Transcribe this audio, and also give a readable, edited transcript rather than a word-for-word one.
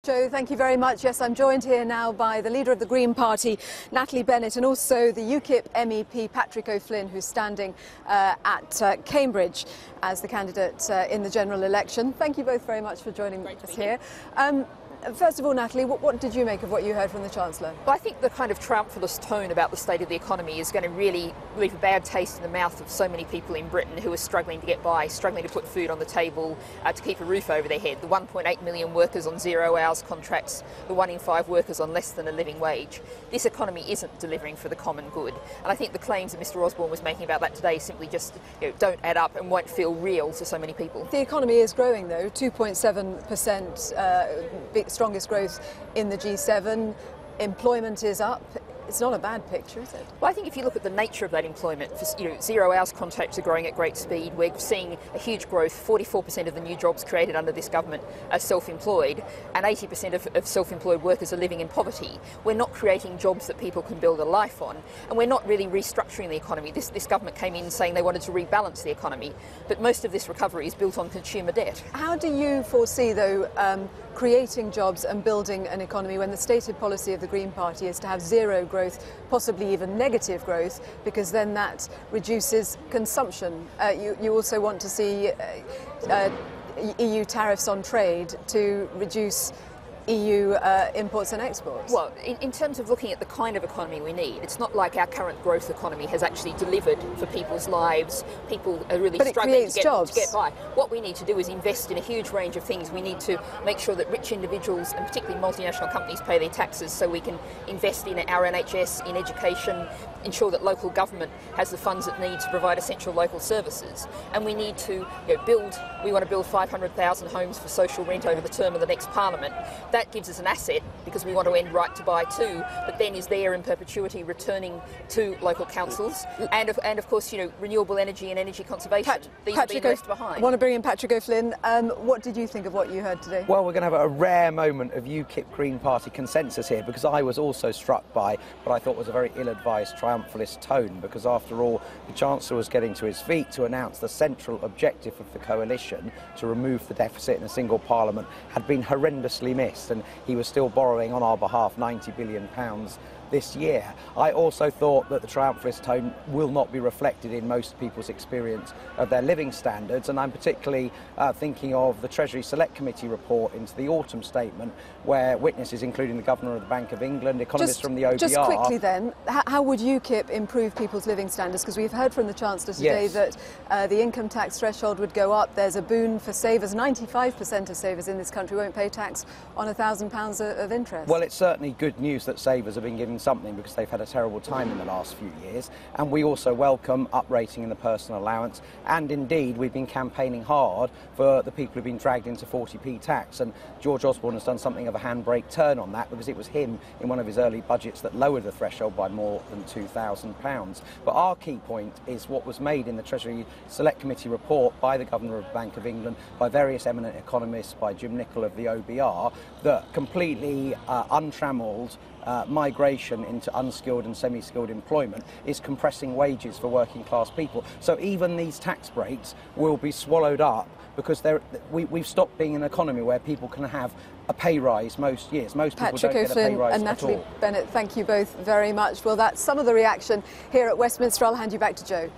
Joe, thank you very much. Yes, I'm joined here now by the leader of the Green Party, Natalie Bennett, and also the UKIP MEP Patrick O'Flynn, who's standing at Cambridge as the candidate in the general election. Thank you both very much for joining us here. First of all, Natalie, what did you make of what you heard from the Chancellor? Well, I think the kind of triumphalist tone about the state of the economy is going to really leave a bad taste in the mouth of so many people in Britain who are struggling to get by, struggling to put food on the table, to keep a roof over their head. The 1.8 million workers on 0-hours contracts, the 1 in 5 workers on less than a living wage. This economy isn't delivering for the common good. And I think the claims that Mr Osborne was making about that today simply just don't add up and won't feel real to so many people. The economy is growing, though, 2.7%. Strongest growth in the G7. Employment is up. It's not a bad picture, is it? Well, I think if you look at the nature of that employment, 0-hours contracts are growing at great speed. We're seeing a huge growth. 44% of the new jobs created under this government are self-employed, and 80% of self-employed workers are living in poverty. We're not creating jobs that people can build a life on, and we're not really restructuring the economy. This government came in saying they wanted to rebalance the economy, but most of this recovery is built on consumer debt. How do you foresee, though, creating jobs and building an economy when the stated policy of the Green Party is to have zero growth, possibly even negative growth, because then that reduces consumption? You also want to see EU tariffs on trade to reduce EU imports and exports. Well, in terms of looking at the kind of economy we need, it's not like our current growth economy has actually delivered for people's lives. People are really struggling to get by. What we need to do is invest in a huge range of things. We need to make sure that rich individuals and particularly multinational companies pay their taxes so we can invest in our NHS, in education, ensure that local government has the funds it needs to provide essential local services. And we need to we want to build 500,000 homes for social rent over the term of the next Parliament. That gives us an asset because we want to end right to buy too, but then is there in perpetuity returning to local councils, and of course renewable energy and energy conservation. These are being left behind. I want to bring in Patrick O'Flynn. What did you think of what you heard today? Well, we're going to have a rare moment of UKIP Green Party consensus here, because I was also struck by what I thought was a very ill-advised triumphalist tone, because after all, the Chancellor was getting to his feet to announce the central objective of the coalition, to remove the deficit in a single Parliament, had been horrendously missed. And he was still borrowing on our behalf £90 billion this year. I also thought that the triumphalist tone will not be reflected in most people's experience of their living standards, and I'm particularly thinking of the Treasury Select Committee report into the autumn statement, where witnesses, including the Governor of the Bank of England, economists from the OBR... Just quickly then, how would UKIP improve people's living standards? Because we've heard from the Chancellor today that the income tax threshold would go up. There's a boon for savers. 95% of savers in this country won't pay tax on £1,000 of interest. Well, it's certainly good news that savers have been given something, because they've had a terrible time in the last few years, and we also welcome uprating in the personal allowance, and indeed we've been campaigning hard for the people who've been dragged into 40p tax, and George Osborne has done something of a handbrake turn on that, because it was him in one of his early budgets that lowered the threshold by more than £2,000. But our key point is what was made in the Treasury Select Committee report by the Governor of the Bank of England, by various eminent economists, by Jim Nichol of the OBR, that completely untrammelled migration into unskilled and semi-skilled employment is compressing wages for working class people. So even these tax breaks will be swallowed up, because we've stopped being an economy where people can have a pay rise most years. Most people don't get a pay rise and at all. Natalie Bennett, thank you both very much. Well, that's some of the reaction here at Westminster. I'll hand you back to Joe.